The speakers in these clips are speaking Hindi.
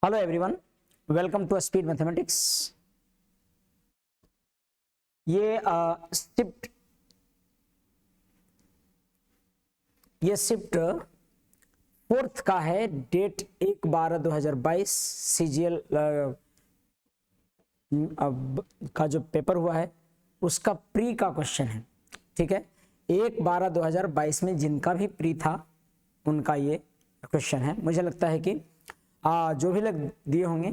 Hello everyone, welcome to speed mathematics. ये शिफ्ट फोर्थ का है। डेट 1/12/2022 सीजीएल का जो पेपर हुआ है उसका प्री का क्वेश्चन है। ठीक है, 1/12/2022 में जिनका भी प्री था उनका ये क्वेश्चन है। मुझे लगता है कि जो भी लोग दिए होंगे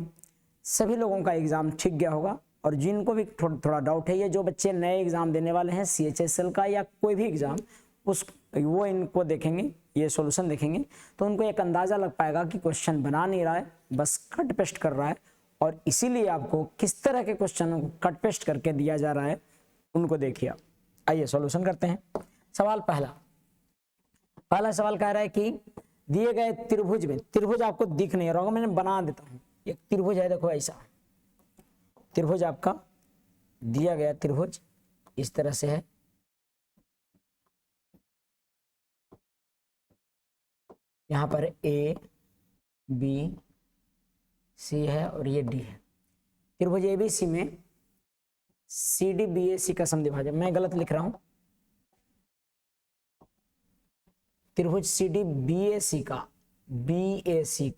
सभी लोगों का एग्ज़ाम ठीक गया होगा, और जिनको भी थोड़ा डाउट है, ये जो बच्चे नए एग्ज़ाम देने वाले हैं CHSL का या कोई भी एग्ज़ाम, वो इनको देखेंगे, ये सॉल्यूशन देखेंगे तो उनको एक अंदाज़ा लग पाएगा कि क्वेश्चन बना नहीं रहा है, बस कट पेस्ट कर रहा है। और इसीलिए आपको किस तरह के क्वेश्चन को कट पेस्ट करके दिया जा रहा है उनको देखिए। आइए सॉल्यूशन करते हैं। सवाल पहला सवाल कह रहा है कि दिए गए त्रिभुज में, त्रिभुज आपको दिख नहीं रहा होगा, मैंने बना देता हूं। एक त्रिभुज है, देखो ऐसा त्रिभुज आपका दिया गया, त्रिभुज इस तरह से है। यहां पर A B C है और ये D है। त्रिभुज ABC में CD BAC का समद्विभाजक, मैं गलत लिख रहा हूं, त्रिभुज CD BAC का BCA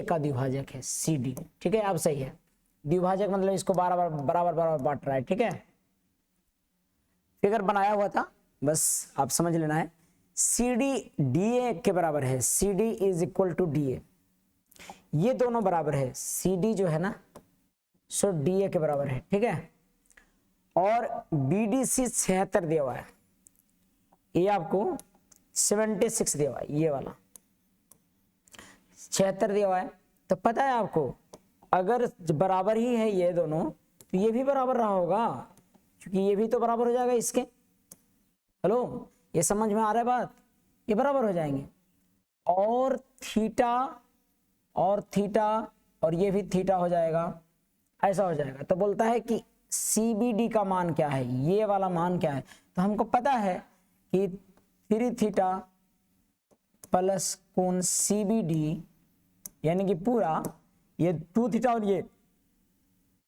का द्विभाजक है CD। ठीक है, अब सही है। द्विभाजक मतलब इसको बराबर बांट रहा है। ठीक है, फिगर बनाया हुआ था, बस आप समझ लेना है। CD DA के बराबर है, CD is equal to DA, ये दोनों बराबर है। CD जो है ना सो DA के बराबर है। ठीक है, और BDC 76 दिया हुआ है, ये आपको 76 दिया हुआ है, ये वाला 76 दिया हुआ है। तो पता है आपको, अगर बराबर ही है ये दोनों तो ये भी बराबर रहा होगा, क्योंकि ये भी तो बराबर हो जाएगा इसके। हेलो, ये समझ में आ रहा है बात? ये बराबर हो जाएंगे, और थीटा और ये भी थीटा हो जाएगा, ऐसा हो जाएगा। तो बोलता है कि CBD का मान क्या है, ये वाला मान क्या है। तो हमको पता है कि 3 थीटा प्लस कोण CBD, यानी कि पूरा ये 2 थीटा और ये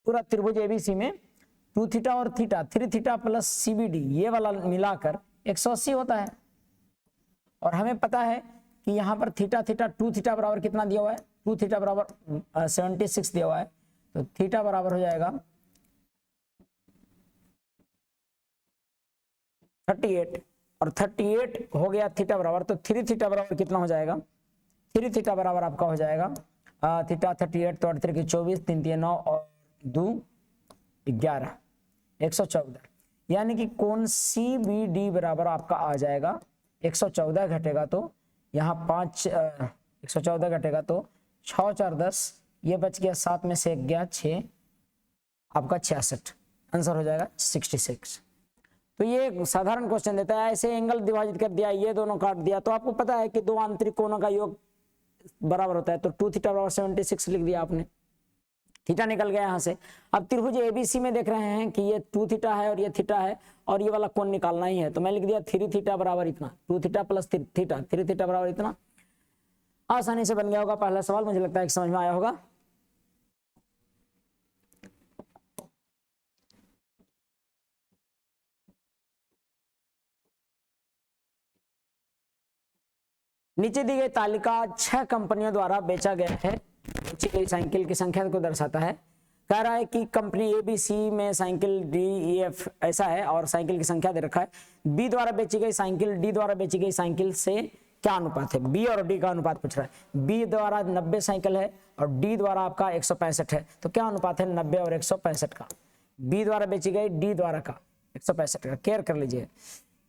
पूरा त्रिभुज ABC में 2 थीटा और थीटा 3 थीटा प्लस CBD, ये वाला मिलाकर 180 होता है। और हमें पता है कि यहाँ पर थीटा 2 थीटा बराबर कितना दिया हुआ है, 2 थीटा बराबर 76 दिया हुआ है। तो थीटा बराबर हो जाएगा 38, और 38 हो गया थीटा बराबर। तो 3 थीटा बराबर कितना हो जाएगा, 3 थीटा बराबर आपका हो जाएगा थीटा 38, तो 8 3 24, 3 3 9 और 2 11, 114। यानी कि कोण CBD बराबर आपका आ जाएगा 114 घटेगा तो यहाँ 114 घटेगा तो 6 4 10, ये बच गया 7 में से 1 गया 6, आपका 66, आंसर हो जाएगा 66। तो ये साधारण क्वेश्चन देता है, ऐसे एंगल विभाजित कर दिया, ये दोनों काट दिया, तो आपको पता है कि दो आंतरिक कोणों का योग बराबर होता है। तो 2 थीटा बराबर 76 लिख दिया आपने, थीटा निकल गया यहाँ से। अब त्रिभुज ABC में देख रहे हैं कि ये 2 थीटा है और ये थीटा है, और ये वाला कोण निकालना ही है। तो मैं लिख दिया 3 थीटा बराबर इतना, 2 थीटा प्लस थीटा 3 थीटा बराबर इतना। आसानी से बन गया होगा पहला सवाल, मुझे लगता है कि समझ में आया होगा। नीचे दी गई तालिका 6 कंपनियों द्वारा बेचा गया है, बेची गई साइकिल की संख्या को दर्शाता है। कह रहा है कि कंपनी ABC में साइकिल DEF ऐसा है, और साइकिल की संख्या दे रखा है। B द्वारा बेची गई साइकिल D द्वारा बेची गई साइकिल से क्या अनुपात है, B और D का अनुपात पूछ रहा है। B द्वारा 90 साइकिल है और D द्वारा आपका 165 है, तो क्या अनुपात है 90 और 165 का। B द्वारा बेची गई D द्वारा का 165 का, केयर कर लीजिए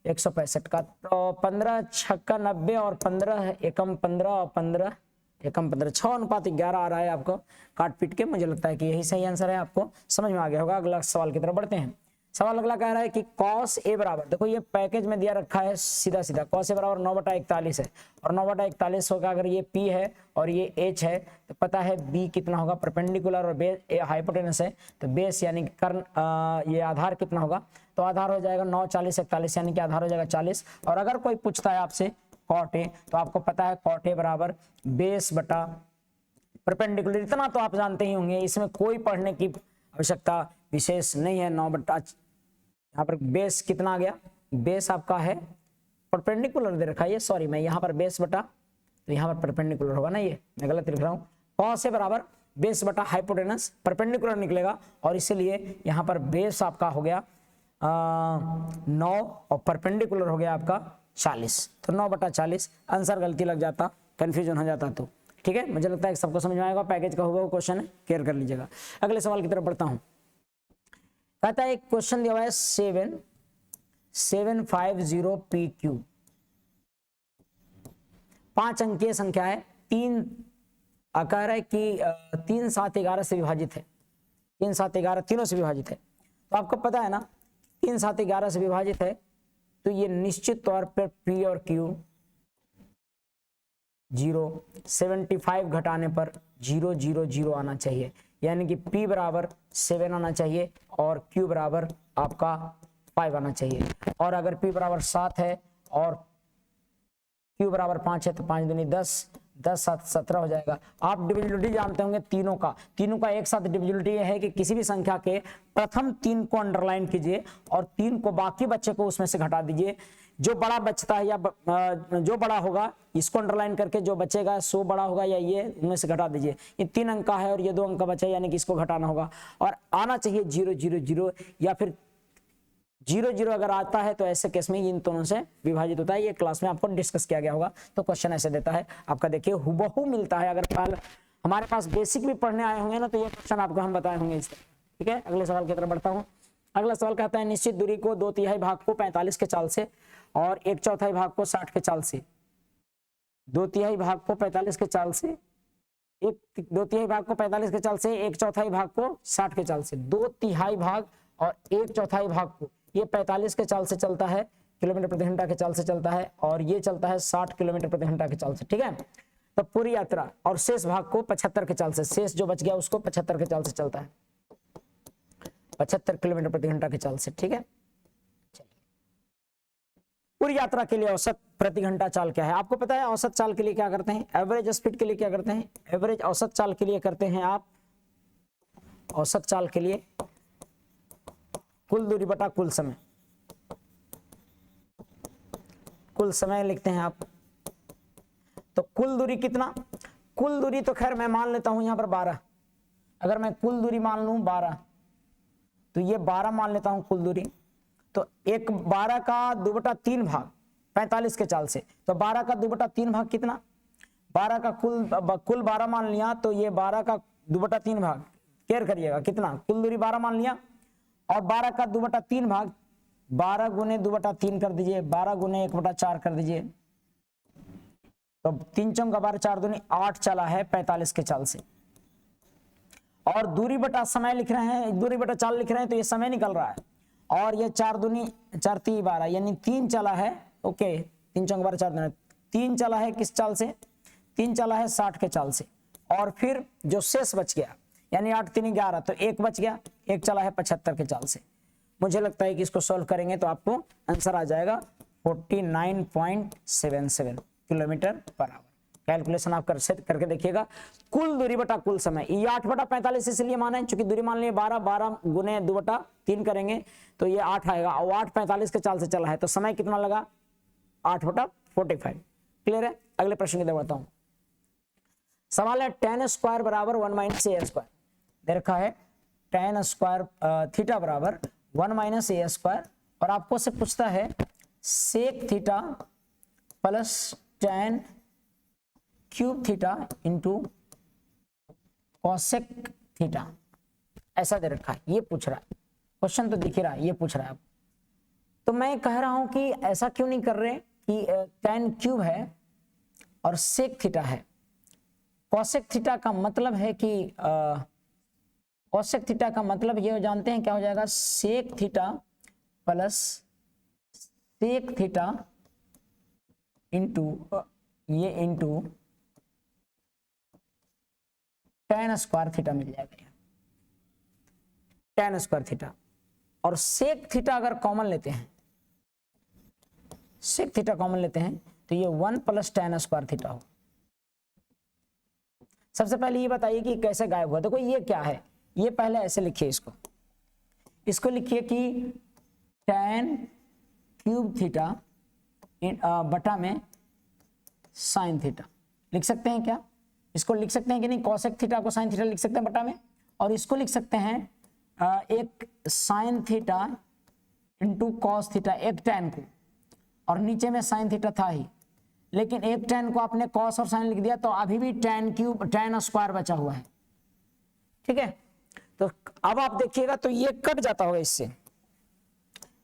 165 का। तो 15 छक्का 90 और 15 एकम 15 और 15 एकम 15, 6:11 आ रहा है आपको काट पीट के। मुझे लगता है कि यही सही आंसर है, आपको समझ में आ गया होगा। अगला सवाल की तरफ बढ़ते हैं। सवाल अगला कह रहा है कि cos A बराबर, देखो ये पैकेज में दिया रखा है सीधा cos A बराबर 9/41 है, और 9/41 होगा अगर ये P है और ये H है, तो पता है B कितना होगा, परपेंडिकुलर, और बेस हाइपोटेनस है, तो बेस यानी कर्ण ये आधार कितना होगा तो आधार हो जाएगा 9, 40, 41, यानी कि आधार हो जाएगा 40। और अगर कोई पूछता है आपसे कॉट ए, तो आपको पता है कॉट ए बराबर बेस बटा परपेंडिकुलर, इतना तो आप जानते ही होंगे, इसमें कोई पढ़ने की आवश्यकता विशेष नहीं है। 9 बटा, यहाँ पर बेस कितना आ गया, बेस आपका है परपेंडिकुलर दे रखा है, सॉरी मैं यहाँ पर बेस बटा, तो यहाँ पर परपेंडिकुलर होगा ना, ये मैं गलत लिख रहा हूँ। कॉस ए बराबर बेस बटा हाइपोटेनस, परपेंडिकुलर निकलेगा, और इसीलिए यहाँ पर बेस आपका हो गया 9 और परपेंडिकुलर हो गया आपका 40, तो 9 बटा 40 आंसर गलती लग जाता, कंफ्यूजन हो जाता। तो ठीक है, मुझे लगता है सबको समझ में आएगा, पैकेज का होगा क्वेश्चन है, केयर कर लीजिएगा। अगले सवाल की तरफ बढ़ता हूं। कहता है एक क्वेश्चन दिया हुआ है 750 PQ, 5 अंकीय संख्या है, 3 कह रहा है कि 3, 7, 11 से विभाजित है, 3, 7, 11 तीनों से विभाजित है। तो आपको पता है ना 3, 7, 11 से विभाजित है, तो ये निश्चित तौर पर P और Q 0, 75 घटाने पर 0, 0, 0 आना चाहिए, यानी कि P बराबर 7 आना चाहिए और Q बराबर आपका 5 आना चाहिए। और अगर P बराबर 7 है और Q बराबर 5 है, तो 5 दूनी 10, 10 7 17 हो जाएगा। आप डिविजिबिलिटी जानते होंगे तीनों का एक साथ डिविजिबिलिटी यह है कि किसी भी संख्या के प्रथम 3 को अंडरलाइन कीजिए और 3 को बाकी बच्चे को उसमें से घटा दीजिए, जो बड़ा बचता है या जो बड़ा होगा इसको अंडरलाइन करके जो बचेगा 100 बड़ा होगा या ये उनमें से घटा दीजिए। ये 3 अंक का है और ये 2 अंक का बचा है, यानी कि इसको घटाना होगा और आना चाहिए 0, 0, 0 या फिर 0, 0 अगर आता है तो ऐसे केस में इन दोनों से विभाजित होता है। ये क्लास में आपको डिस्कस किया गया होगा। तो क्वेश्चन ऐसे देता है आपका, देखिए हुबहू मिलता है। अगर कल हमारे पास बेसिक भी पढ़ने आए होंगे ना, तो ये क्वेश्चन आपको हम बताए होंगे इस तरह। ठीक है, अगले सवाल की तरफ बढ़ता हूँ। अगला सवाल कहता है निश्चित दूरी को 2/3 भाग को 45 के चाल से और 1/4 भाग को 60 के चाल से, 2/3 भाग को 45 के चाल से, 2/3 भाग को 45 के चाल से, 1/4 भाग को 60 के चाल से, 2/3 भाग और 1/4 भाग को ये 45 के चाल से चलता है, किलोमीटर प्रति घंटा के चाल से चलता है, और ये चलता है 60 किलोमीटर प्रति घंटा के चाल से। ठीक है, तो पूरी यात्रा और शेष भाग को 75 के चाल से, शेष जो बच गया उसको 75 के चाल से चलता है, 75 किलोमीटर प्रति घंटा के चाल से। ठीक है, पूरी यात्रा के लिए औसत प्रति घंटा चाल क्या है? आपको पता है औसत चाल के लिए क्या करते हैं? एवरेज स्पीड के लिए क्या करते हैं? एवरेज औसत चाल के लिए करते हैं आप, औसत चाल के लिए कुल दूरी बटा कुल समय, कुल समय लिखते हैं आप। तो कुल दूरी कितना? कुल दूरी तो खैर मैं मान लेता हूं यहां पर 12, अगर मैं कुल दूरी मान लूं 12, तो ये 12 मान लेता हूं कुल दूरी। तो एक 12 का 2/3 भाग 45 के चाल से, तो 12 का 2/3 भाग कितना? 12 का कुल 12 मान लिया, तो ये 12 का 2/3 भाग, केयर करिएगा कितना, कुल दूरी 12 मान लिया और 12 का 2/3 भाग 12 गुने 2/3 कर दीजिए, 12 गुने 1/4 कर दीजिए, तो 3 चौका 12, 4 दूनी 8 चला है 45 के चाल से। और दूरी बटा समय लिख रहे हैं, दूरी बटा चाल लिख रहे हैं, तो ये समय निकल रहा है, और ये 4 दूनी 4 3 12 यानी 3 चला है। ओके, 3 चौका 12, 4 दूनी 3 चला है किस चाल से? 3 चला है 60 के चाल से, और फिर जो शेष बच गया यानी 8 3 11, तो 1 बच गया, 1 चला है 75 के चाल से। मुझे लगता है कि इसको सॉल्व करेंगे तो आपको आंसर आ जाएगा 49.77 किलोमीटर पर आवर। कैलकुलेशन आप करके देखिएगा। कुल दूरी बटा कुल समय, ये 8/45 इसलिए माना है क्योंकि दूरी मान लीजिए 12, 12 गुने 2/3 करेंगे तो ये 8 आएगा, और 8 45 के चाल से चला है, तो समय कितना लगा? 8/45। क्लियर है? अगले प्रश्न की तरफ बढ़ता हूं। सवाल है tan स्क्वायर बराबर 1 - a स्क्वायर दे रखा है, tan स्क्वायर थीटा बराबर 1 - a स्क्वायर, और आपको से पूछता है sec theta plus tan cube theta into cosec theta, ऐसा दे रखा है। ये पूछ रहा है क्वेश्चन, तो दिख ही रहा है, ये पूछ रहा है। तो मैं कह रहा हूं कि ऐसा क्यों नहीं कर रहे कि tan क्यूब है और सेक थीटा है। कॉसेक थीटा का मतलब है कि कॉसेक थीटा का मतलब ये जानते हैं क्या हो जाएगा? Sec theta plus sec theta into ये इंटू tan स्क्वायर थीटा मिल जाएगा, tan स्क्वायर थीटा। और सेक थीटा अगर कॉमन लेते हैं, सेक थीटा कॉमन लेते हैं तो ये 1 प्लस tan स्क्वायर थीटा हो। सबसे पहले ये बताइए कि कैसे गायब हुआ। देखो ये क्या है, ये पहले ऐसे लिखिए, इसको लिखिए कि tan क्यूब थीटा बटा में साइन थीटा। लिख सकते हैं क्या? इसको लिख सकते हैं कि नहीं? कॉसेक थीटा को साइन थीटा लिख सकते हैं बटा में, और इसको लिख सकते हैं एक sine theta into cos theta, एक tan को, और नीचे में साइन थीटा था ही, लेकिन एक tan को आपने कॉस और साइन लिख दिया तो अभी भी tan स्क्वायर बचा हुआ है। ठीक है, तो अब आप देखिएगा तो ये कट जाता होगा इससे,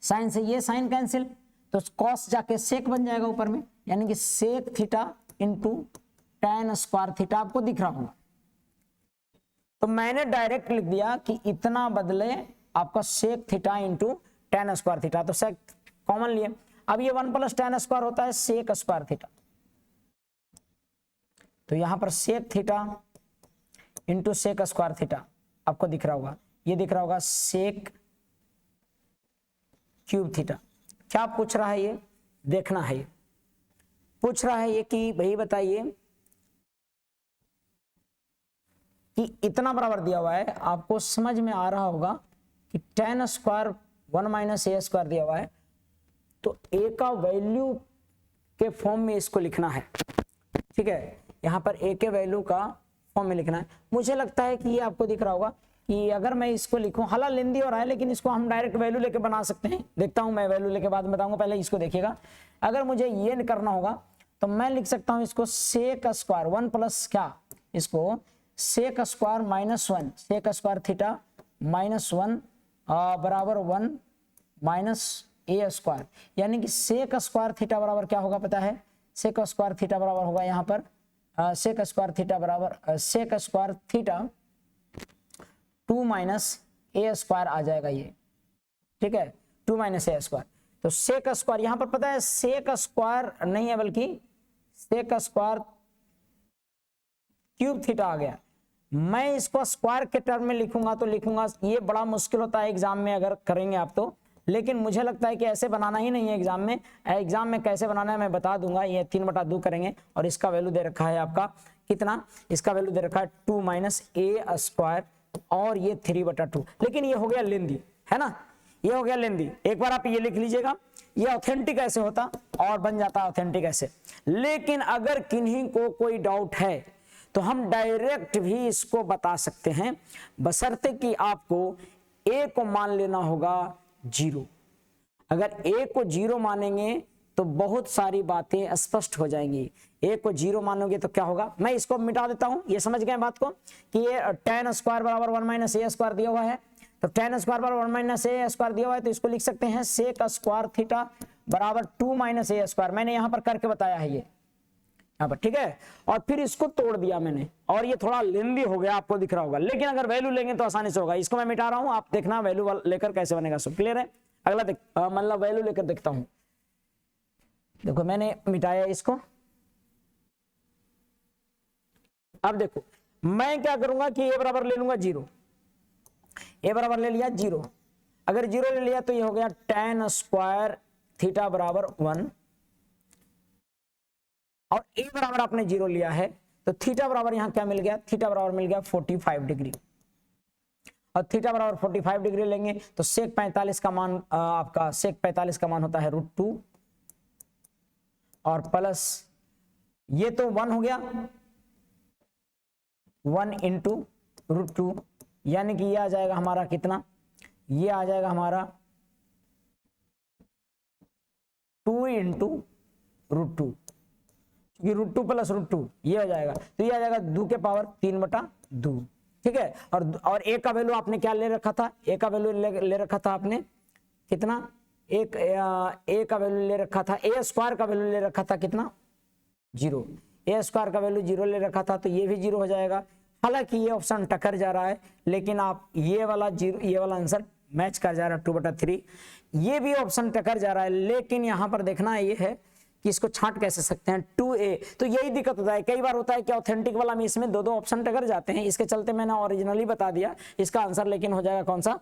साइन से ये साइन कैंसिल, तो कॉस जाके सेक बन जाएगा ऊपर में, यानी कि sec theta into tan square theta आपको दिख रहा होगा। तो मैंने डायरेक्ट लिख दिया कि इतना बदले आपका sec theta into tan square theta, तो सेक कॉमन लिए। अब ये 1 प्लस tan स्क्वायर होता है सेक स्क्वायर थीटा, तो यहां पर sec theta into sec square theta आपको दिख रहा होगा, ये दिख रहा होगा सेक क्यूब थीटा। क्या पूछ रहा है? ये देखना है, ये पूछ रहा है ये कि भाई बताइए कि इतना बराबर दिया हुआ है, आपको समझ में आ रहा होगा कि tan square 1 minus a square दिया हुआ है, तो a का वैल्यू के फॉर्म में इसको लिखना है। ठीक है, यहाँ पर a के वैल्यू का फॉर्म में लिखना है। मुझे लगता है कि ये आपको दिख रहा होगा कि अगर मैं इसको लिखूं, हालांकि लेंदी हो रहा है लेकिन इसको हम डायरेक्ट वैल्यू लेके बना सकते हैं। देखता हूं मैं वैल्यू लेके बाद में बताऊंगा, पहले इसको देखिएगा। अगर मुझे ये करना होगा तो मैं लिख सकता हूं इसको सेक स्क्वायर 1 प्लस क्या, इसको sec square -1, sec square theta -1 बराबर 1 माइनस a स्क्वायर, यानी कि सेक स्क्वायर थीटा बराबर क्या होगा पता है? सेक स्क्वायर थीटा बराबर होगा यहाँ पर सेक स्क्वायर थीटा बराबर sec square theta 2 minus a square आ जाएगा ये। ठीक है, 2 माइनस a स्क्वायर, तो सेक स्क्वायर यहाँ पर पता है सेक स्क्वायर नहीं है बल्कि सेक स्क्वायर क्यूब थीटा आ गया। मैं इसको स्क्वायर के टर्म में लिखूंगा तो लिखूंगा, ये बड़ा मुश्किल होता है एग्जाम में अगर करेंगे आप तो, लेकिन मुझे लगता है कि ऐसे बनाना ही नहीं है एग्जाम में। एग्जाम में कैसे बनाना है मैं बता दूंगा। ये 3/2 करेंगे और इसका वैल्यू दे रखा है आपका कितना, इसका वैल्यू दे रखा है 2 माइनस a स्क्वायर और ये 3/2। लेकिन ये हो गया लेंदी, है ना, ये हो गया लेंदी। एक बार आप ये लिख लीजिएगा, ये ऑथेंटिक ऐसे होता और बन जाता ऑथेंटिक ऐसे। लेकिन अगर किन्हीं को कोई डाउट है तो हम डायरेक्ट भी इसको बता सकते हैं, बशर्ते कि आपको a को मान लेना होगा 0। अगर a को 0 मानेंगे तो बहुत सारी बातें स्पष्ट हो जाएंगी। a को 0 मानोगे तो क्या होगा, मैं इसको मिटा देता हूं। ये समझ गए बात को कि ये tan स्क्वायर बराबर 1 माइनस a स्क्वायर दिया हुआ है, तो tan स्क्वायर बराबर 1 माइनस a स्क्वायर दिया हुआ है, तो इसको लिख सकते हैं सेक स्क्वायर थीटा बराबर 2 माइनस a स्क्वायर। मैंने यहां पर करके बताया है ये यहाँ पर, ठीक है। और फिर इसको तोड़ दिया मैंने, और ये थोड़ा लेंदी हो गया, आपको दिख रहा होगा, लेकिन अगर वैल्यू लेंगे तो आसानी से होगा। इसको मैं मिटा रहा हूं, आप देखना वैल्यू लेकर कैसे बनेगा। सब क्लियर है? अगला मतलब वैल्यू लेकर देखता हूं। देखो मैंने मिटाया इसको। अब देखो मैं क्या करूंगा कि a बराबर ले लूंगा 0, a बराबर ले लिया 0। अगर 0 ले लिया तो ये हो गया tan स्क्वायर थीटा बराबर 1, और a बराबर आपने 0 लिया है तो थीटा बराबर यहां क्या मिल गया, थीटा बराबर मिल गया 45 डिग्री। और थीटा बराबर 45 डिग्री लेंगे तो सेक 45 का मान आपका सेक 45 का मान होता है √2 और प्लस ये तो 1 हो गया 1 इंटू √2, यानी कि ये आ जाएगा हमारा कितना, ये आ जाएगा हमारा 2 इंटू √2, क्योंकि √2 प्लस √2 ये हो जाएगा, तो ये आ जाएगा 2 के पावर 3/2। ठीक है, और a का वैल्यू आपने क्या ले रखा था, a का वैल्यू ले रखा था आपने कितना, a का वैल्यू ले रखा था, a स्क्वायर का वैल्यू ले रखा था कितना 0, a स्क्वायर का वैल्यू 0 ले रखा था, तो ये भी 0 हो जाएगा। हालांकि ये ऑप्शन टक्कर जा रहा है, लेकिन आप ये वाला 0, ये वाला आंसर मैच कर जा रहा है 2/3, ये भी ऑप्शन टक्कर जा रहा है। लेकिन यहां पर देखना ये है कि इसको छांट कैसे सकते हैं 2a, तो यही दिक्कत होता है। कई बार होता है कि ऑथेंटिक वाला में इसमें 2 ऑप्शन टकर जाते हैं, इसके चलते मैंने ओरिजिनली बता दिया इसका आंसर, लेकिन हो जाएगा कौन सा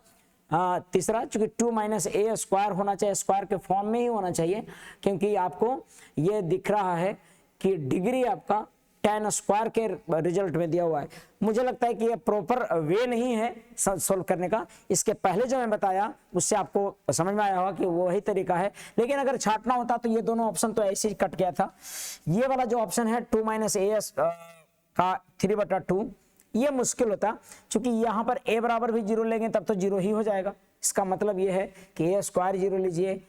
तीसरा चूंकि 2 माइनस ए स्क्वायर होना चाहिए, स्क्वायर के फॉर्म में ही होना चाहिए, क्योंकि आपको ये दिख रहा है कि डिग्री आपका tan स्क्वायर के रिजल्ट में दिया हुआ है। मुझे लगता है कि ये प्रॉपर वे नहीं है सोल्व करने का। इसके पहले जो मैं बताया उससे आपको समझ में आया होगा कि वो वही तरीका है, लेकिन अगर छांटना होता तो ये दोनों ऑप्शन तो ऐसे ही कट गया था। ये वाला जो ऑप्शन है 2 माइनस ए का 3/2 ये मुश्किल होता, क्योंकि यहाँ पर a बराबर भी 0 लेंगे तब तो 0 ही हो जाएगा। इसका मतलब ये है कि a स्क्वायर 0 लीजिए,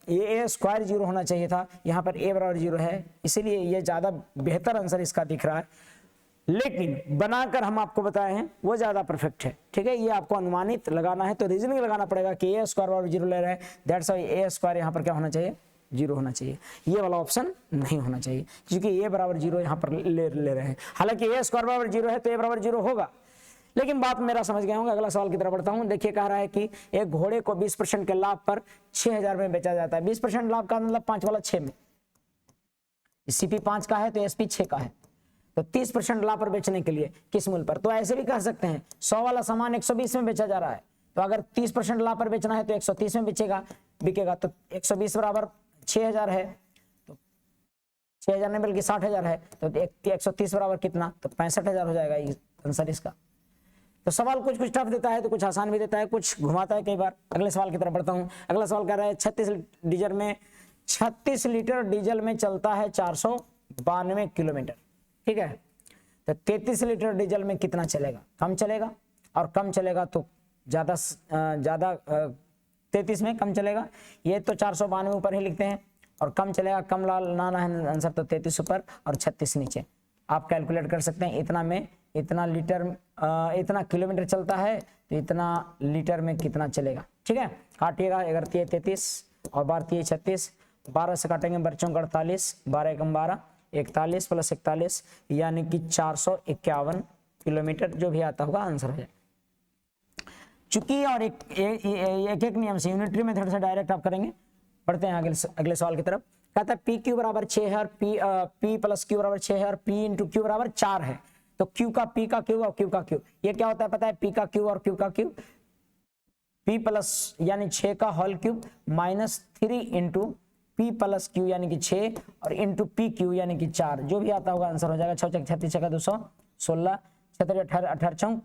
ये a स्क्वायर 0 होना चाहिए था, यहाँ पर a बराबर 0 है, इसीलिए ये ज़्यादा बेहतर आंसर इसका दिख रहा है। लेकिन बनाकर हम आपको बताए हैं वो ज़्यादा परफेक्ट है। ठीक है, ये आपको अनुमानित लगाना है तो रीजनिंग लगाना पड़ेगा कि a स्क्वायर बराबर 0 ले रहे हैं, दैट्स वाई a स्क्वायर यहाँ पर क्या होना चाहिए, 0 होना चाहिए। ये वाला ऑप्शन नहीं होना चाहिए, क्योंकि a बराबर 0 यहाँ पर ले रहे हैं। हालांकि a स्क्वायर बराबर 0 है तो a बराबर 0 होगा, लेकिन बात मेरा समझ गए होंगे। अगला सवाल की तरफ बढ़ता हूं। देखिए कह रहा है कि एक घोड़े को 20% के लाभ पर 6000 में बेचा जाता है। 20% लाभ का मतलब 5 वाला 6 में, CP 5 का है तो SP 6 का है, तो 30% लाभ पर बेचने के लिए किस मूल्य पर। तो ऐसे भी कह सकते हैं 100 वाला सामान 120 में बेचा जा रहा है, तो अगर 30% लाभ पर बेचना है तो 130 में बिकेगा, तो 120 बराबर 6000 है, तो 6000 नहीं बल्कि 60000 है, तो 130 बराबर कितना, तो 65000 हो जाएगा आंसर इसका। तो सवाल कुछ टफ देता है तो कुछ आसान भी देता है, कुछ घुमाता है कई बार। अगले सवाल की तरफ बढ़ता हूं। अगला सवाल कह रहा है 36 लीटर डीजल में चलता है 492 किलोमीटर। ठीक है, तो 33 लीटर डीजल में कितना चलेगा, कम चलेगा, और कम चलेगा तो ज्यादा 33 में कम चलेगा। ये तो 492 ऊपर ही लिखते हैं, और कम चलेगा, कम लाना है आंसर, तो 33 ऊपर और 36 नीचे। आप कैलकुलेट कर सकते हैं, इतना में इतना लीटर इतना किलोमीटर चलता है तो इतना लीटर में कितना चलेगा। ठीक है, काटिएगा, 11 33 और 12 36, 12 से काटेंगे बच्चों का 48, 12 एकम 12, 41 प्लस 41 यानी कि 451 किलोमीटर जो भी आता होगा आंसर है। चूंकि और एक नियम से यूनिटरी मेथड से डायरेक्ट आप करेंगे। बढ़ते हैं अगले सवाल की तरफ। कहता है PQ बराबर 6 है और P प्लस Q बराबर 6 है और P इंटू Q बराबर 4 है, तो Q का P का Q और Q का Q, ये क्या होता है पता है, P का Q और Q का Q, P प्लस यानी 6 का whole cube minus 3 into P plus Q यानी कि 6 और इंटू PQ यानी कि 4, जो भी आता होगा आंसर हो जाएगा। 6 6 36 6 216, 6 18 18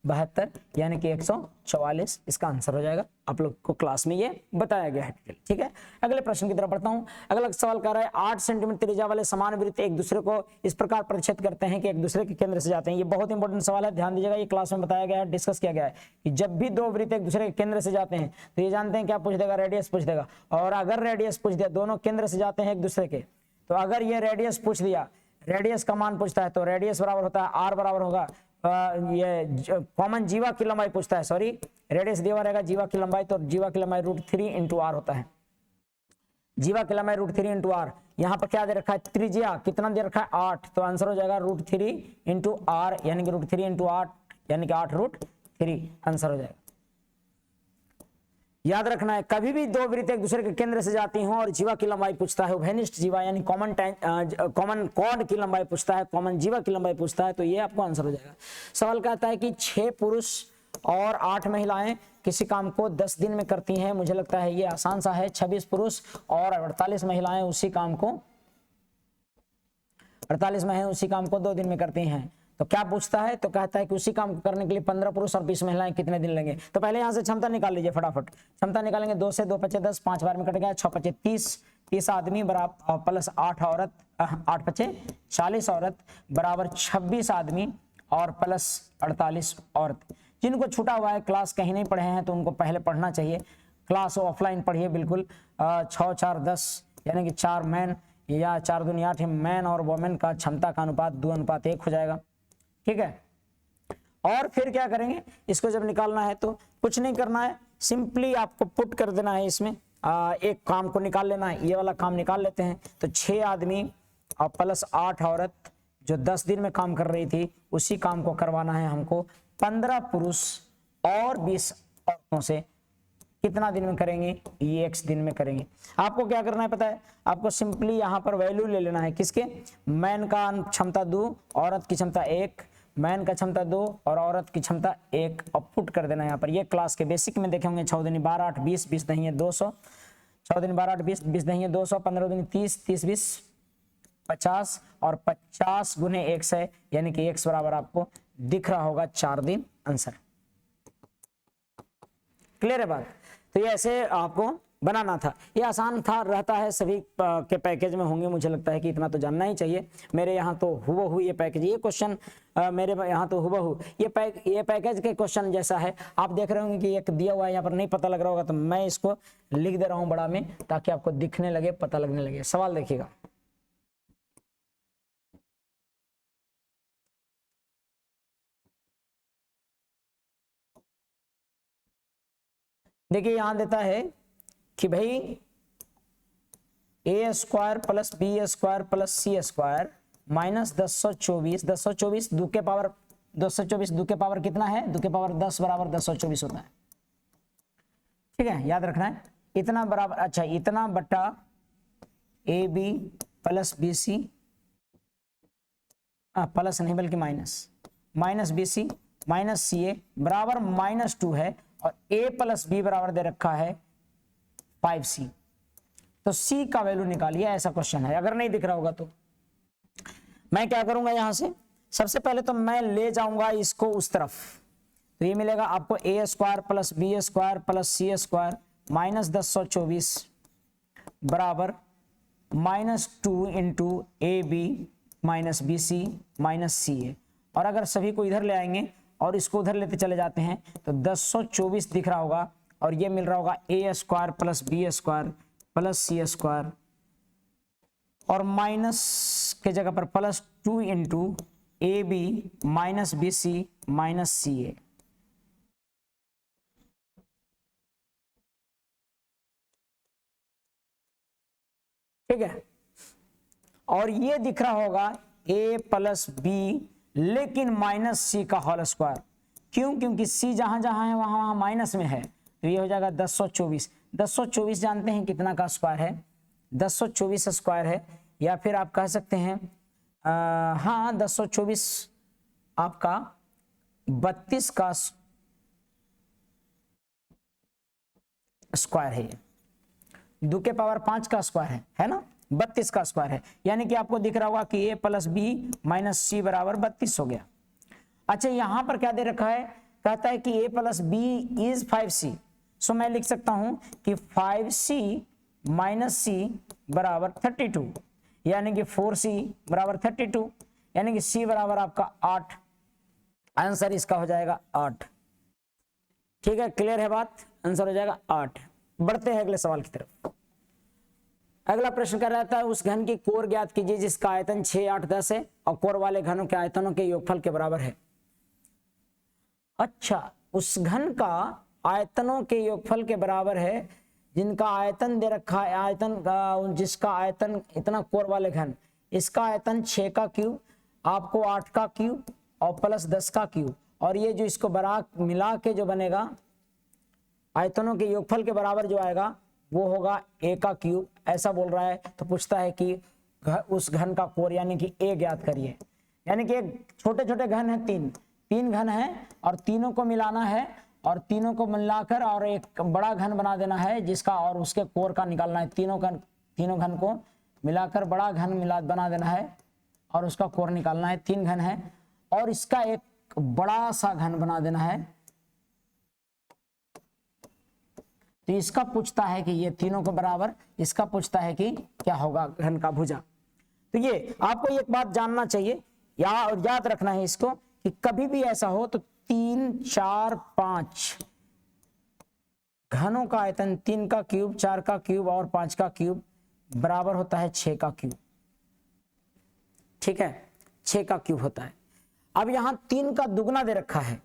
72 यानी कि 144 इसका आंसर हो जाएगा। आप लोग को क्लास में ये बताया गया है। ठीक है, अगले प्रश्न की तरफ बढ़ता हूं। अगला सवाल कह रहा है 8 सेंटीमीटर त्रिज्या वाले समान वृत्त एक दूसरे को इस प्रकार परिच्छेद करते हैं कि एक दूसरे के केंद्र से जाते हैं। ये बहुत इंपॉर्टेंट सवाल है, ध्यान दीजिएगा। ये क्लास में बताया गया है, डिस्कस किया गया है कि जब भी दो वृत्त एक दूसरे के केंद्र से जाते हैं तो ये जानते हैं क्या पूछ देगा, रेडियस पूछ देगा। और अगर रेडियस पूछ दिया, दोनों केंद्र से जाते हैं एक दूसरे के, तो अगर ये रेडियस पूछ दिया, रेडियस का मान पूछता है, तो रेडियस बराबर होता है R बराबर होगा ये कॉमन जीवा की लंबाई पूछता है, सॉरी रेडियस दिया रहेगा जीवा की लंबाई, तो जीवा की लंबाई √3 इंटू आर होता है। जीवा की लंबाई √3 इंटू आर। यहाँ पर क्या दे रखा है, त्रिज्या कितना दे रखा है 8, तो आंसर हो जाएगा √3 इंटू आर यानी कि √3 इंटू 8 यानी कि 8√3 आंसर हो जाएगा। याद रखना है कभी भी दो वृत्त एक दूसरे के केंद्र से जाती हो और जीवा की लंबाई पूछता है, उभयनिष्ठ जीवा यानी कॉमन कॉर्ड की लंबाई पूछता है, कॉमन जीवा की लंबाई पूछता है, तो ये आपको आंसर हो जाएगा। सवाल कहता है कि 6 पुरुष और 8 महिलाएं किसी काम को 10 दिन में करती हैं। मुझे लगता है ये आसान सा है। 26 पुरुष और 48 महिलाएं उसी काम को 2 दिन में करती हैं। तो क्या पूछता है, तो कहता है कि उसी काम को करने के लिए 15 पुरुष और 20 महिलाएं कितने दिन लेंगे। तो पहले यहां से क्षमता निकाल लीजिए फटाफट। क्षमता निकालेंगे, 2 से 2 5 10, 5 बार में कट गया, 6 5 30 आदमी बराबर प्लस 8 औरत, 8 5 40 औरत बराबर 26 आदमी और प्लस 48 औरत। जिनको छूटा हुआ है, क्लास कहीं नहीं पढ़े हैं, तो उनको पहले पढ़ना चाहिए। क्लास ऑफलाइन पढ़िए बिल्कुल। 6 4 10 यानी कि 4 मैन या 4 दूनी 8 मैन और वोमेन का क्षमता का अनुपात 2:1 हो जाएगा। ठीक है, और फिर क्या करेंगे, इसको जब निकालना है तो कुछ नहीं करना है, सिंपली आपको पुट कर देना है इसमें। एक काम को निकाल लेना है, ये वाला काम निकाल लेते हैं। तो 6 आदमी और प्लस 8 औरत जो 10 दिन में काम कर रही थी, उसी काम को करवाना है हमको 15 पुरुष और 20 औरतों से। कितना दिन में करेंगे, ये x दिन में करेंगे। आपको क्या करना है पता है, आपको सिंपली यहाँ पर वैल्यू ले लेना है, किसके, मैन का क्षमता 2, औरत की क्षमता 1, मैन का क्षमता 2 और औरत की क्षमता 1 और पुट कर देना यहाँ पर। ये क्लास के बेसिक में देखे होंगे। 6 दूनी 12 8 20 20 नहीं है 200, 6 दूनी 12 8 20 20 नहीं है 200, 15 दूनी 30 30 20 50 और 50 गुने 100 यानी कि x बराबर आपको दिख रहा होगा 4 दिन आंसर। क्लियर है बात? तो ये ऐसे आपको बनाना था। ये आसान था, रहता है सभी के पैकेज में होंगे, मुझे लगता है कि इतना तो जानना ही चाहिए। मेरे यहाँ तो हुबहू ये पैकेज, ये क्वेश्चन मेरे यहाँ तो हुबहू ये पैकेज के क्वेश्चन जैसा है। आप देख रहे होंगे कि एक दिया हुआ है यहाँ पर, नहीं पता लग रहा होगा तो मैं इसको लिख दे रहा हूँ बड़ा में, ताकि आपको दिखने लगे, पता लगने लगे। सवाल देखिएगा, देखिए यहां देता है कि भाई A square plus B square plus C square minus 224 दो के पावर 224 दो के पावर कितना है? 2 के पावर 10 बराबर 224 होता है। ठीक है, याद रखना है। इतना बराबर, अच्छा इतना बटा a B plus b c, plus नहीं बल्कि minus B C minus C a बराबर -2 है और a प्लस बी बराबर दे रखा है 5c। तो c का वैल्यू निकालिए, ऐसा क्वेश्चन है। अगर नहीं दिख रहा होगा तो मैं क्या करूंगा, यहां से सबसे पहले तो मैं ले जाऊंगा इसको उस तरफ, तो ये मिलेगा आपको a square plus B square plus C square minus 1024 बराबर -2 into A B minus B C minus C A. और अगर सभी को इधर ले आएंगे और इसको उधर लेते चले जाते हैं तो 1024 दिख रहा होगा और ये मिल रहा होगा A square plus B square plus C square और माइनस के जगह पर +2 into A B minus B C minus C A. ठीक है, और ये दिख रहा होगा a प्लस बी लेकिन माइनस सी का होल स्क्वायर। क्यों? क्योंकि सी जहां जहां है वहां वहां माइनस में है, तो ये हो जाएगा 1024। 1024 जानते हैं कितना का स्क्वायर है? 1024 स्क्वायर है, या फिर आप कह सकते हैं हाँ 1024 आपका 32 का स्क्वायर है। ये 2 के पावर 5 का स्क्वायर है ना, 32 का स्क्वायर है। यानी कि आपको दिख रहा होगा कि a प्लस बी माइनस सी बराबर 32 हो गया। अच्छा यहां पर क्या दे रखा है? कहता है कि a plus b is 5c। So मैं लिख सकता हूं कि 5c माइनस सी बराबर 32, यानी कि 4c बराबर 32, यानी कि c बराबर आपका 8। आंसर इसका हो जाएगा 8। ठीक है, क्लियर है बात? आंसर हो जाएगा 8। बढ़ते हैं अगले सवाल की तरफ। अगला प्रश्न कर रहा था उस घन की कोर ज्ञात कीजिए जिसका आयतन 6 8 10 है और कोर वाले घनों के आयतनों के योगफल के बराबर है। अच्छा, उस घन का आयतनों के योगफल के बराबर है जिनका आयतन दे रखा है, आयतन जिसका आयतन इतना कोर वाले घन, इसका आयतन 6 का क्यूब, आपको 8 का क्यूब और प्लस 10 का क्यूब, और ये जो इसको बरा मिला के जो बनेगा आयतनों के योगफल के बराबर जो आएगा वो होगा a का क्यूब। ऐसा बोल रहा है तो पूछता है कि उस घन का कोर यानी कि a ज्ञात करिए। यानी कि छोटे छोटे घन है, तीन घन है और तीनों को मिलाना है और तीनों को मिलाकर और एक बड़ा घन बना देना है जिसका और उसके कोर का निकालना है। तीनों घन को मिलाकर बड़ा घन बना देना है और उसका कोर निकालना है। 3 घन है और इसका एक बड़ा सा घन बना देना है। तो इसका पूछता है कि ये तीनों को बराबर, इसका पूछता है कि क्या होगा घन का भुजा। तो ये आपको एक बात जानना चाहिए, याद रखना है इसको कि कभी भी ऐसा हो तो 3 4 5 घनों का आयतन 3 का क्यूब, 4 का क्यूब और 5 का क्यूब बराबर होता है 6 का क्यूब। ठीक है, 6 का क्यूब होता है। अब यहां 3 का दुगना दे रखा है,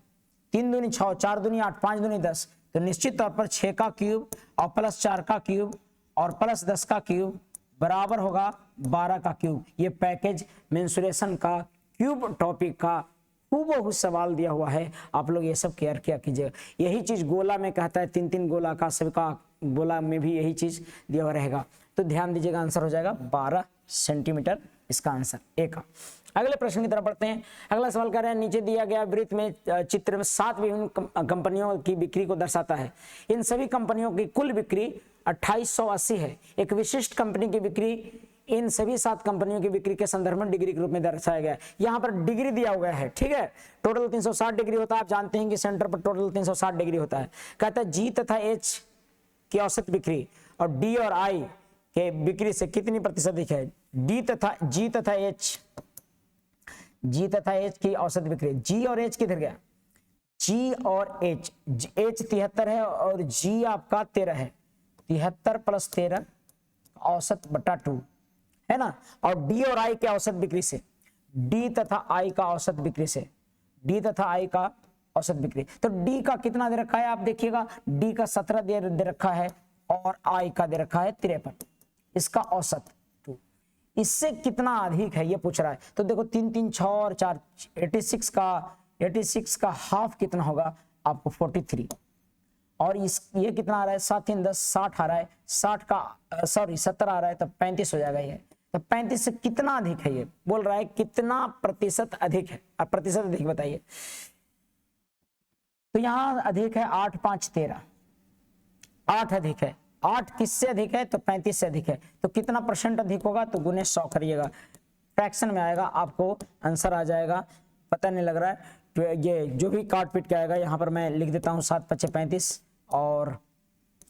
3 दूनी 6, 4 दूनी 8, 5 दूनी 10, तो निश्चित तौर पर 6 का क्यूब और प्लस 4 का क्यूब और प्लस 10 का क्यूब बराबर होगा 12 का क्यूब। ये पैकेज मेंसुरेशन का क्यूब टॉपिक का हूबहू सवाल दिया हुआ है, आप लोग ये सब केयर किया कीजिएगा। यही चीज गोला में कहता है, 3 गोला का सबका गोला में भी यही चीज दिया हुआ रहेगा। तो ध्यान दीजिएगा, आंसर हो जाएगा 12 सेंटीमीटर इसका आंसर ए का। अगले प्रश्न की तरफ बढ़ते हैं। अगला सवाल कह रहे हैं नीचे दिया गया वृत्त में चित्र में 7 विभिन्न कंपनियों की बिक्री को दर्शाता है। इन सभी कंपनियों की कुल बिक्री 2880 है। एक विशिष्ट कंपनी की बिक्री इन सभी 7 कंपनियों की बिक्री के संदर्भ में डिग्री के रूप में दर्शाया गया है। यहाँ पर डिग्री दिया हुआ है, ठीक है। टोटल 360 डिग्री होता है, आप जानते हैं कि सेंटर पर टोटल 360 डिग्री होता है। कहता है जी तथा एच की औसत बिक्री और डी और आई के बिक्री से कितनी प्रतिशत अधिक है। जी तथा एच की औसत बिक्री, जी और एच किधर गया, जी और एच 73 है और जी आपका 13 है, 73 + 13 औसत बटा 2 है ना। और डी और आई के औसत बिक्री से, डी तथा आई का औसत बिक्री से, डी तथा आई का औसत बिक्री, तो डी का कितना दे रखा है आप देखिएगा, डी का 17 दे रखा है और आई का दे रखा है 53, इसका औसत 2। इससे कितना अधिक है ये पूछ रहा है। तो देखो 3 3 6 और 4 86 का हाफ कितना होगा आपको 43, और ये कितना आ रहा है 7 3 10 60 आ रहा है, 60 का 70 आ रहा है, तब 35 हो जाएगा ये। तो 35 से कितना अधिक है ये बोल रहा है, कितना प्रतिशत अधिक है। अब प्रतिशत अधिक बताइए। तो यहां अधिक है 8 5 13, 8 अधिक है, 8 किससे अधिक है तो 35 से अधिक है। तो कितना % अधिक होगा तो गुने 100 करिएगा, फ्रैक्शन में आएगा, आपको आंसर आ जाएगा। पता नहीं लग रहा है तो ये जो भी काट पीट के आएगा यहाँ पर मैं लिख देता हूँ 7 5 35 और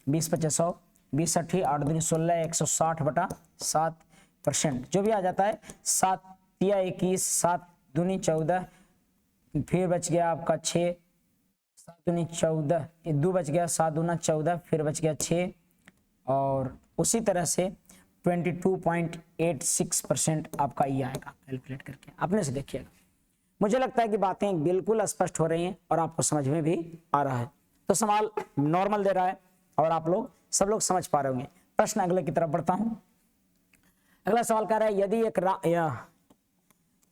20 5 100, 20 80 8 दूनी 16 160/7%, जो भी आ जाता है। 7 या 21, 7 दूनी 14, फिर बच गया आपका 6, 7 दूनी 14, 2 बच गया, 7 दूना 14, फिर बच गया 6, और उसी तरह से 22.86% आपका ये आएगा कैलकुलेट करके, अपने से देखिएगा। मुझे लगता है कि बातें बिल्कुल स्पष्ट हो रही हैं और आपको समझ में भी आ रहा है। तो सवाल नॉर्मल दे रहा है और आप लोग सब लोग समझ पा रहे होंगे। प्रश्न अगले की तरफ बढ़ता हूं। अगला सवाल कह रहा है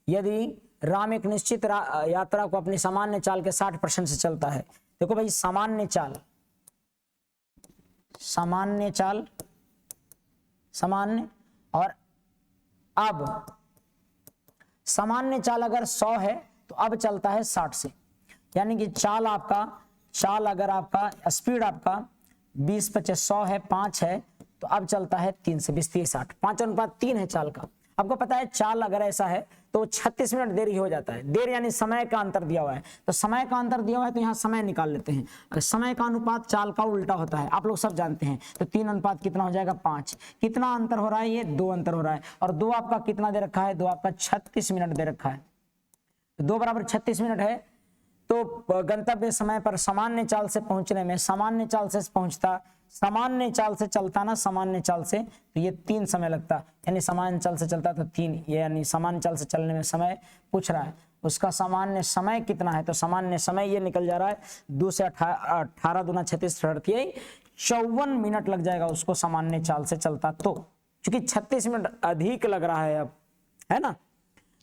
यदि राम एक निश्चित यात्रा को अपनी सामान्य चाल के 60% से चलता है। देखो भाई सामान्य और अब सामान्य चाल अगर 100 है तो अब चलता है 60 से, यानी कि चाल अगर आपका स्पीड आपका 20 50 100 है, 5 है, तो अब चलता है 3 से 20 30 60, 5:3 है चाल का। आपको पता है चाल अगर ऐसा है तो 36 मिनट देरी हो जाता है। देर यानी समय का अंतर दिया हुआ है, तो समय का अंतर दिया हुआ है तो यहाँ समय निकाल लेते हैं। अगर समय का अनुपात चाल का उल्टा होता है, आप लोग सब जानते हैं, तो 3 अनुपात कितना हो जाएगा 5। कितना अंतर हो रहा है ये 2 अंतर हो रहा है, और 2 आपका कितना दे रखा है, 2 आपका 36 मिनट दे रखा है। 2 = 36 मिनट है, तो गंतव्य समय पर सामान्य चाल से पहुंचने में, सामान्य चाल से चलता ना, सामान्य चाल से, तो ये 3 समय लगता, यानी सामान्य चाल से चलता तो 3, यानी सामान्य चाल से चलने में समय पूछ रहा है, उसका सामान्य समय कितना है, तो सामान्य समय ये निकल जा रहा है 2 से 18 दूना 36 54 मिनट लग जाएगा उसको सामान्य चाल से चलता, तो क्योंकि 36 मिनट अधिक लग रहा है अब, है ना।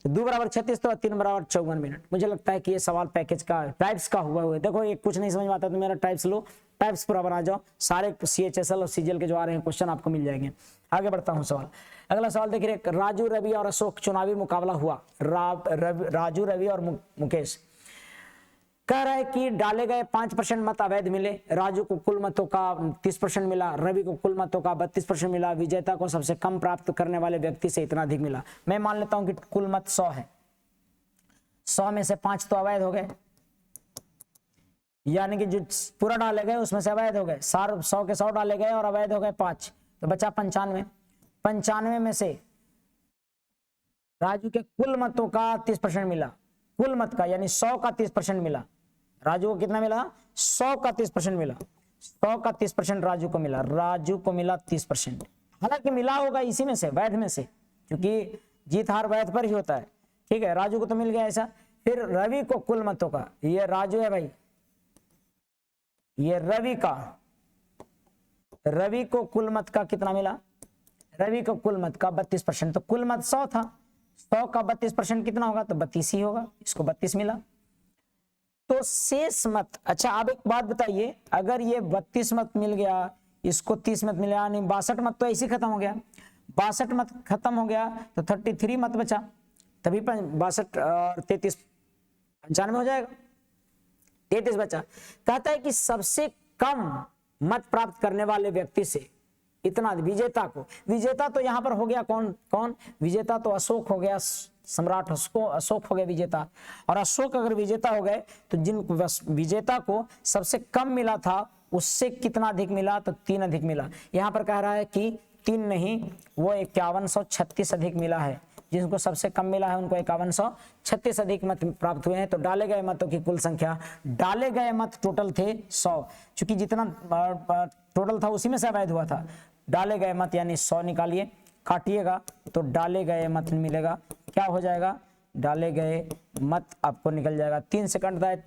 2 = 36 तो 3 = 54 मिनट। मुझे लगता है कि ये सवाल पैकेज का टाइप्स का हुआ है। देखो एक कुछ नहीं समझ में आता तो मेरा टाइप्स लो, टाइप्स पूरा बना जाओ, सारे CHSL और CGL के जो आ रहे हैं क्वेश्चन आपको मिल जाएंगे। आगे बढ़ता हूं सवाल। अगला सवाल देखिए, राजू रवि और अशोक चुनावी मुकाबला हुआ। राजू रवि और मुकेश कह रहा है कि डाले गए 5% मत अवैध मिले। राजू को कुल मतों का 30% मिला, रवि को कुल मतों का 32% मिला। विजेता को सबसे कम प्राप्त करने वाले व्यक्ति से इतना अधिक मिला। मैं मान लेता हूं कि कुल मत 100 है, 100 में से 5 तो अवैध हो गए, यानी कि जो पूरा डाले गए उसमें से अवैध हो गए, 100 के 100 डाले गए और अवैध हो गए 5, तो बचा 95। 95 में से राजू के कुल मतों का 30% मिला, कुल मत का यानी 100 का 30% मिला। राजू को कितना मिला, 100 का 30% मिला, 100 का 30% राजू को मिला, राजू को मिला 30%। हालांकि मिला होगा इसी में से, वैध में से, क्योंकि जीत हार वैध पर ही होता है, ठीक है। राजू को तो मिल गया ऐसा। फिर रवि को कुल मतों का, ये राजू है भाई, ये रवि को कुल मत का कितना मिला, रवि को कुल मत का 32%, तो कुल मत 100 था, 100 का 32% कितना होगा, तो 32 ही होगा, इसको 32 मिला। तो शेष मत, अच्छा अब एक बात बताइए, अगर ये 32 मत मिल गया, इसको 30 मत मिला, यानी 62 मत तो ऐसे खत्म हो गया। 62 मत खत्म हो गया तो 33 मत बचा, तभी 62 और 33 95 हो जाएगा, 33 बचा। कहता है कि सबसे कम मत प्राप्त करने वाले व्यक्ति से इतना विजेता को, विजेता तो यहां पर हो गया कौन कौन, विजेता तो अशोक हो गया, सम्राट अशोक हो गए विजेता, और अशोक अगर विजेता हो गए तो जिन विजेता को सबसे कम मिला था उससे कितना अधिक मिला, तो 3 अधिक मिला। यहां पर कह रहा है कि 3 नहीं, वो 5136 अधिक मिला है, जिनको सबसे कम मिला है उनको 5136 अधिक मत प्राप्त हुए हैं। तो डाले गए मतों की कुल संख्या, डाले गए मत टोटल थे 100, चूंकि जितना टोटल था उसी में से अवैध हुआ था, डाले गए मत यानी 100 निकालिए, काटिएगा तो डाले गए मत मिलेगा, क्या हो जाएगा, डाले गए मत आपको निकल जाएगा 3 से कटता है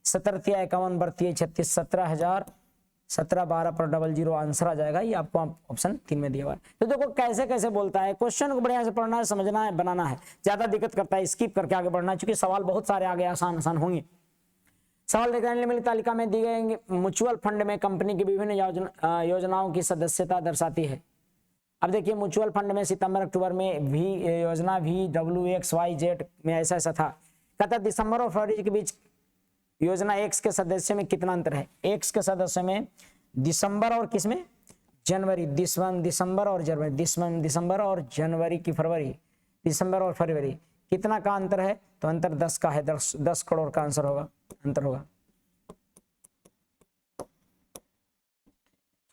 17 × 51 × 36 17,000, 17 12 पर 00 आंसर आ जाएगा। ये आपको ऑप्शन 3 में दिया हुआ है। तो देखो कैसे कैसे बोलता है, क्वेश्चन को बढ़िया से पढ़ना है, समझना है, बनाना है, ज्यादा दिक्कत करता है स्किप करके आगे बढ़ना है, क्योंकि सवाल बहुत सारे आगे आसान आसान होंगे। सवाल देखते हैं, निम्नलिखित तालिका में दी गई म्यूचुअल फंड में कंपनी की विभिन्न योजनाओं की सदस्यता दर्शाती है। अब देखिए म्यूचुअल फंड में सितंबर अक्टूबर में भी योजना VWXYZ में ऐसा ऐसा था। कहता दिसंबर और फरवरी के बीच योजना X के सदस्यों में कितना अंतर है। X के सदस्यों में दिसंबर और किसमें जनवरी, दिसंबर और जनवरी, दिसंबर और जनवरी की फरवरी, दिसंबर और फरवरी कितना का अंतर है, तो अंतर 10 का है, 10 करोड़ का आंसर होगा, अंतर होगा।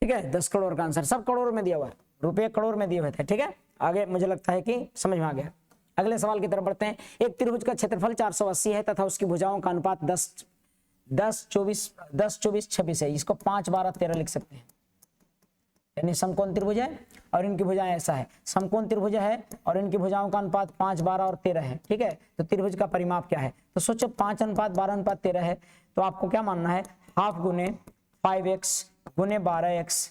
ठीक है, 10 करोड़ का आंसर, सब करोड़ में दिया हुआ है, रुपये करोड़ में दिए हुए थे। ठीक है, आगे मुझे लगता है कि समझ में आ गया। अगले सवाल की तरफ बढ़ते हैं। एक त्रिभुज का क्षेत्रफल 480 है तथा उसकी भुजाओं का अनुपात 10 24 26 है। इसको 5 12 13 लिख सकते हैं, यानी समकोण त्रिभुज है और इनकी भुजाएं ऐसा है, समकोण त्रिभुज है और इनकी भुजाओं का अनुपात 5 12 और 13 है। ठीक है, तो त्रिभुज का परिमाप क्या है, तो सोचो 5:12:13 है, तो आपको क्या मानना है, हाफ गुने 5x गुने 12x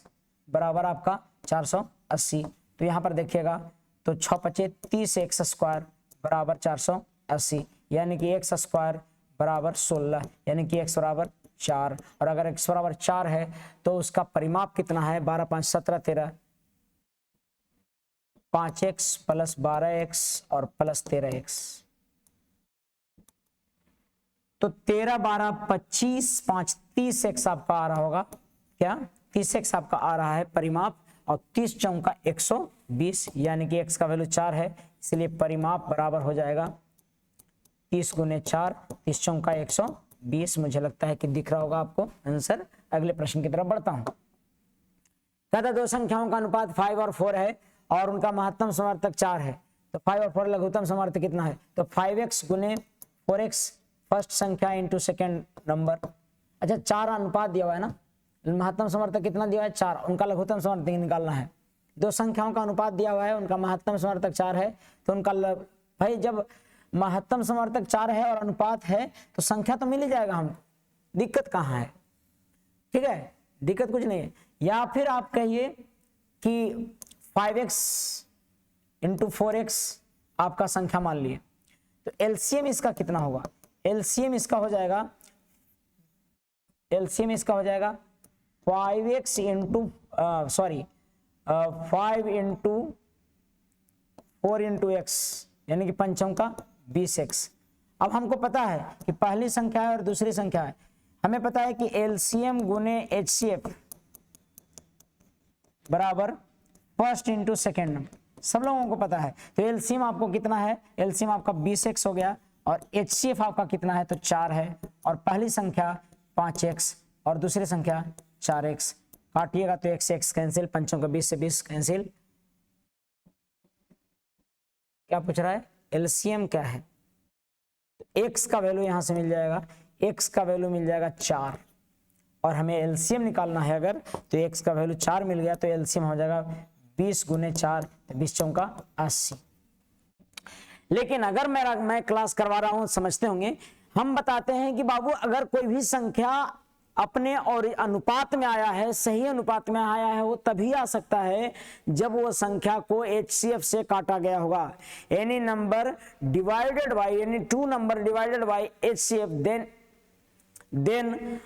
बराबर आपका 480। तो यहाँ पर देखिएगा तो 6 5 30 x स्क्वायर बराबर 480, यानी कि x स्क्वायर बराबर 16, यानी कि x बराबर 4, और अगर x बराबर 4 है तो उसका परिमाप कितना है, 12 5 17 13, 5x प्लस 12x और प्लस 13x, तो 13 12 25 5 30x आपका आ रहा होगा, क्या 30x आपका आ रहा है परिमाप, और 30 चौका 120, यानी कि x का वैल्यू 4 है, इसलिए परिमाप बराबर हो जाएगा 30 गुने 4, 30 चौका 120। मुझे लगता है कि दिख रहा होगा आपको आंसर। अगले प्रश्न की तरफ बढ़ता हूं। कहता दो संख्याओं का अनुपात 5 और 4 है और उनका महत्तम समवर्तक 4 है, तो 5 और 4 लघुत्तम समवर्तक कितना है, तो 5x गुने 4x फर्स्ट संख्या इंटू सेकेंड नंबर। अच्छा 4 अनुपात दिया हुआ है ना, महत्तम समवर्तक कितना दिया है 4, उनका लघुत्तम समवर्तक निकालना है। दो संख्याओं का अनुपात दिया हुआ है, उनका महत्तम समवर्तक 4 है, तो उनका भाई जब महत्तम समवर्तक 4 है और अनुपात है तो संख्या तो मिल ही जाएगा हमको, दिक्कत कहाँ है। ठीक है, दिक्कत कुछ नहीं है। या फिर आप कहिए कि 5x इंटू 4x आपका संख्या मान लिए, तो एलसीएम इसका कितना होगा, एलसीएम इसका हो जाएगा 5x into 5 into 4 into x, यानी कि 5 का 20x। अब हमको पता है कि पहली संख्या है और दूसरी संख्या है, हमें पता है कि एलसीएम गुने HCF बराबर फर्स्ट इंटू सेकेंड नंबर, सब लोगों को पता है। तो एलसीएम आपको कितना है, एलसीएम आपका 20x हो गया और HCF आपका कितना है, तो 4 है, और पहली संख्या 5x और दूसरी संख्या 4x। काटिएगा तो x से x कैंसिल, 5 का 20 से 20 कैंसिल। क्या पूछ रहा है, एलसीएम क्या है, x का वैल्यू यहां से मिल जाएगा, x का वैल्यू मिल जाएगा 4, और हमें एलसीएम निकालना है अगर, तो x का वैल्यू 4 मिल गया तो एलसीएम हो जाएगा 20 गुने 4, 20 चौका 80। लेकिन अगर मैं क्लास करवा रहा हूं, समझते होंगे, हम बताते हैं कि बाबू अगर कोई भी संख्या अपने और अनुपात में आया है, सही अनुपात में आया है, वो तभी आ सकता है जब वो संख्या को HCF से काटा गया होगा। Any number divided by, any 2 number divided by HCF, then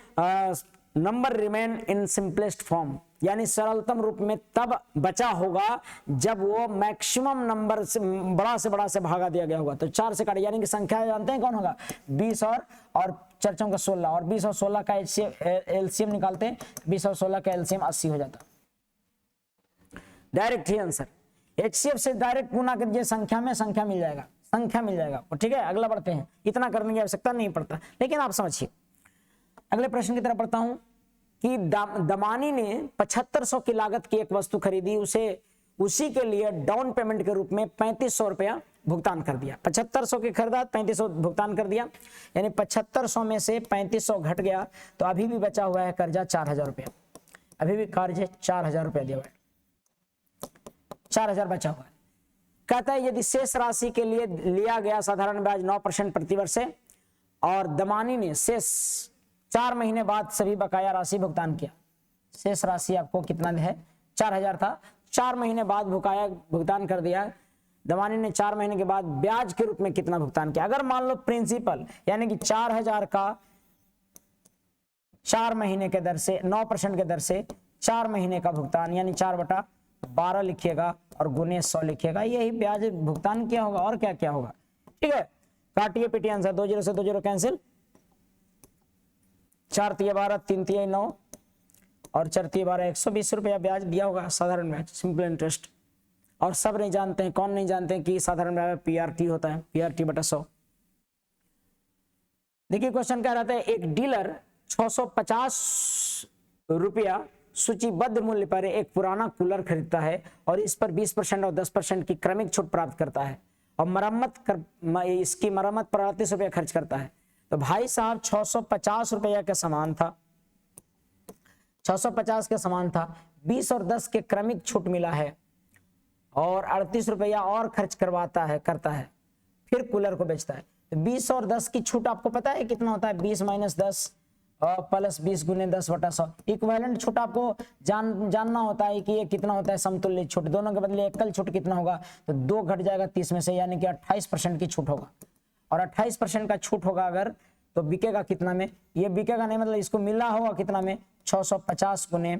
number remain in simplest form. यानी सरलतम रूप में तब बचा होगा जब वो मैक्सिमम नंबर से बड़ा से भागा दिया गया होगा। तो 4 से काटे, यानी कि संख्या जानते हैं कौन होगा, 20 और चर्चों का 16, और 20 और 16 का एलसीएम निकालते हैं, 20 और 16 का एलसीएम 80 हो जाता। डायरेक्ट ही आंसर, एचसीएफ से डायरेक्ट गुना कीजिए, संख्या में संख्या मिल जाएगा, संख्या मिल जाएगा। ठीक है, अगला बढ़ते हैं, इतना करने की आवश्यकता नहीं पड़ता, लेकिन आप समझिए। अगले प्रश्न की तरफ बढ़ता हूं कि दमानी ने 7500 की लागत की एक वस्तु खरीदी, उसी के लिए डाउन पेमेंट के रूप में 3500 रुपया भुगतान कर दिया। 7500 की खरीदा, 3500 भुगतान कर दिया, यानी 7500 में से 3500 घट गया, तो अभी भी बचा हुआ है कर्जा 4000 रुपया, अभी भी कर्ज 4000 रुपया दिया हुआ है, 4000 बचा हुआ है। कहता है यदि शेष राशि के लिए लिया गया साधारण ब्याज 9% प्रतिवर्ष है और दमानी ने शेष 4 महीने बाद सभी बकाया राशि भुगतान किया। शेष राशि आपको कितना है, 4000 था, 4 महीने बाद बकाया भुगतान कर दिया। दमानी ने 4 महीने के बाद ब्याज के रूप में कितना भुगतान किया। अगर मान लो प्रिंसिपल यानी कि 4000 का 4 महीने के दर से 9% के दर से 4 महीने का भुगतान, यानी 4/12 लिखिएगा और गुने 100 लिखिएगा, यही ब्याज भुगतान किया होगा। और क्या क्या होगा, ठीक है, काटिए पीटिए आंसर, 2 0 से 2 0 कैंसिल, 4 तिया 12, 3 तिया 9 और 4 तिया 12, 120 रुपया ब्याज दिया होगा, साधारण ब्याज, सिंपल इंटरेस्ट। और सब नहीं जानते हैं, कौन नहीं जानते हैं कि साधारण ब्याज पीआरटी होता है, पीआरटी बटा 100। देखिए क्वेश्चन कह रहा था एक डीलर 650 रुपया सूचीबद्ध मूल्य पर एक पुराना कूलर खरीदता है और इस पर 20% और 10% की क्रमिक छूट प्राप्त करता है और इसकी मरम्मत पर 38 रुपया खर्च करता है। तो भाई साहब 650 रुपया के समान था, 650 के समान था, 20 और 10 के क्रमिक छूट मिला है और 38 रुपया और खर्च करता है, फिर कूलर को बेचता है। तो 20 और 10 की छूट आपको पता है कितना होता है, 20 - 10 प्लस 20 गुने 10/100। इक्विवेलेंट छूट आपको जानना होता है कि ये कितना होता है, समतुल्य छूट, दोनों के बदले एकल छूट कितना होगा, तो 2 घट जाएगा 30 में से, यानी कि 28% की छूट होगा। और 28% का छूट होगा अगर, तो बिकेगा कितना में, ये बिकेगा नहीं, मतलब इसको मिला होगा कितना में, 650 गुने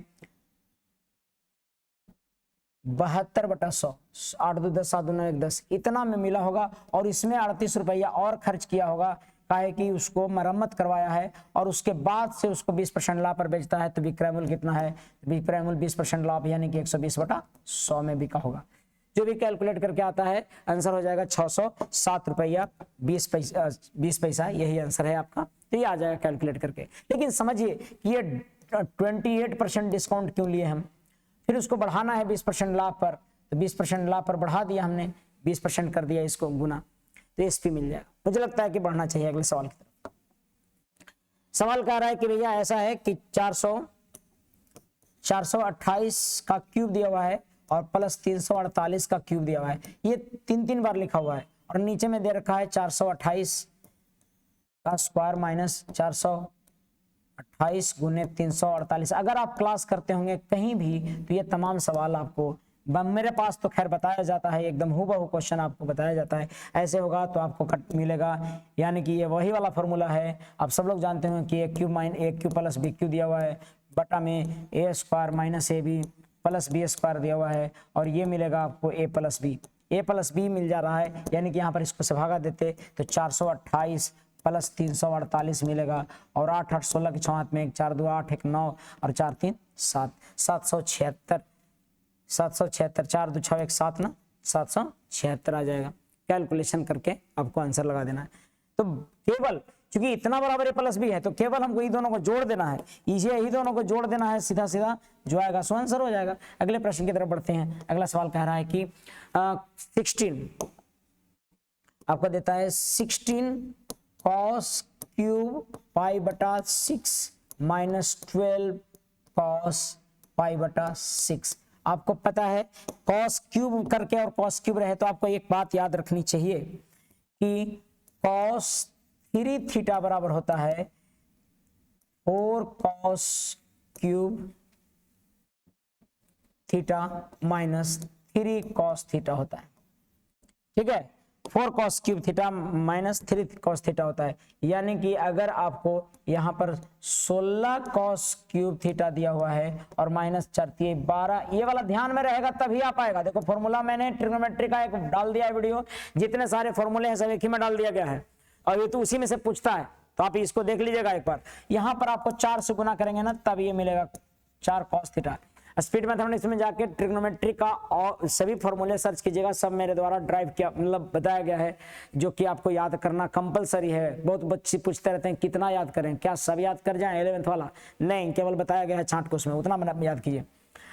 72/100, 8 2 10 7 2 9 1 10, इतना में मिला होगा। और इसमें 38 रुपया और खर्च किया होगा, काहे कि उसको मरम्मत करवाया है और उसके बाद से उसको 20% लाभ पर बेचता है। तो विक्रय मूल्य कितना है, विक्रय मूल्य 20% लाभ, यानी कि 120/100 में बिका होगा। जो भी कैलकुलेट करके आता है आंसर हो जाएगा 607 रुपया 20 पैसा, यही आंसर है आपका। तो ये आ जाएगा कैलकुलेट करके। लेकिन समझिए कि ये 28% डिस्काउंट क्यों लिए हम, फिर उसको बढ़ाना है 20% लाभ पर, तो 20% लाभ पर बढ़ा दिया हमने, 20% कर दिया इसको गुना, तो एसपी मिल जाएगा। मुझे लगता है कि बढ़ना चाहिए। अगले सवाल की तरफ। सवाल कह रहा है कि भैया ऐसा है कि 428 का क्यूब दिया हुआ है और प्लस 348 का क्यूब दिया हुआ है, ये 3 बार लिखा हुआ है और नीचे में दे रखा है 428 का स्क्वायर माइनस 428 गुने 348। अगर आप क्लास करते होंगे कहीं भी तो ये तमाम सवाल आपको, मेरे पास तो खैर बताया जाता है, एकदम हूबहू क्वेश्चन आपको बताया जाता है, ऐसे होगा तो आपको कट मिलेगा। यानी कि ये वही वाला फॉर्मूला है, आप सब लोग जानते हैं कि A cube plus B cube दिया हुआ है, बटा में A square minus A B plus B square दिया हुआ है, और ये मिलेगा आपको ए प्लस बी मिल जा रहा है। यानी कि यहाँ पर इसको से भागा देते तो 428 प्लस 348 मिलेगा, और 8 8 16 के 6 हाथ में 1 4 2 8 1 9 और 4 3 7, 776 4 2 6 1 7 ना, 776 आ जाएगा। कैलकुलेशन करके आपको आंसर लगा देना है। तो केवल क्योंकि इतना बराबर ए प्लस बी है तो केवल हमको ये दोनों को जोड़ देना है, यही दोनों को जोड़ देना है, सीधा सीधा जो आएगा सो आंसर हो जाएगा। अगले प्रश्न की तरफ बढ़ते हैं। अगला सवाल कह रहा है कि 16 आपको देता है 16 cos क्यूब पाई बटा 6 माइनस 12 cos पाई बटा 6। आपको पता है cos क्यूब करके और cos क्यूब रहे तो आपको एक बात याद रखनी चाहिए कि cos 3 थीटा बराबर होता है 4 cos cube theta minus 3 cos theta होता है। ठीक है, 4 cos cube theta minus 3 cos theta होता है। यानी कि अगर आपको यहाँ पर 16 cos क्यूब थीटा दिया हुआ है और माइनस 4 12, ये वाला ध्यान में रहेगा तभी आ पाएगा। देखो फॉर्मूला मैंने ट्रिग्नोमेट्री का एक डाल दिया है वीडियो, जितने सारे फॉर्मूले हैं सब एक ही में डाल दिया गया है और ये तो उसी में से पूछता है, तो आप इसको देख लीजिएगा एक बार। यहाँ पर आपको 4 से गुना करेंगे ना तब ये मिलेगा 4 cos थीटा। स्पीड मैथमेटिक्स में जाके ट्रिग्नोमेट्री का और सभी फॉर्मूले सर्च कीजिएगा, सब मेरे द्वारा ड्राइव किया मतलब बताया गया है, जो कि आपको याद करना कंपलसरी है। बहुत बच्चे पूछते रहते हैं कितना याद करें, क्या सब याद कर जाएं 11th वाला? नहीं, केवल बताया गया है छांट को, उसमें उतना याद कीजिए।